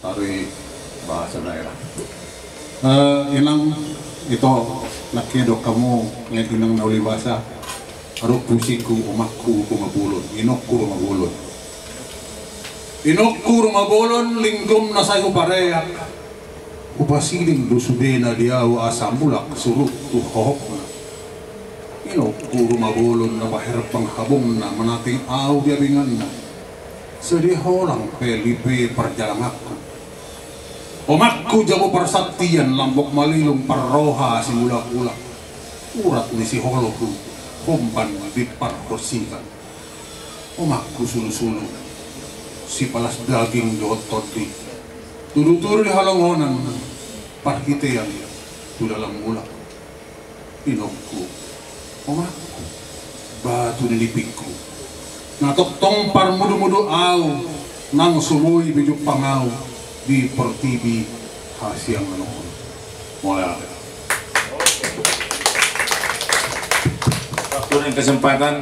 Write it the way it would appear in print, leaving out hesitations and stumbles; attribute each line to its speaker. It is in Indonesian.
Speaker 1: Tari bahasa daerah. Inang itu nakido kamu ngayon inang nauli bahasa. Aro pusiku umakku kumabulon, inokku kumabulon. Inokku rumabulon linggom na sayo pareyak. Upasiling dusudena diaw asam bulak surut tuhok na. Inokku rumabulon na bahirap pang habong na manating aw biabingan na. Sediholang pelipe perjalangak. Umakku jago persaktian lambok malilong parroha si ulak-ulak. Urat ni si holoku kumpan di parkorsikan. Umakku sulu-sulu si palas daging doot todi. Turu-turu di halongonan parhitean tu dalam ulak. Inokku, umakku, batu nilipikku. Natoktong par mudu-mudu aw nang sumuy bijuk pangaw di pertibi hasyang manokon. Mulai.
Speaker 2: Waktu dan kesempatan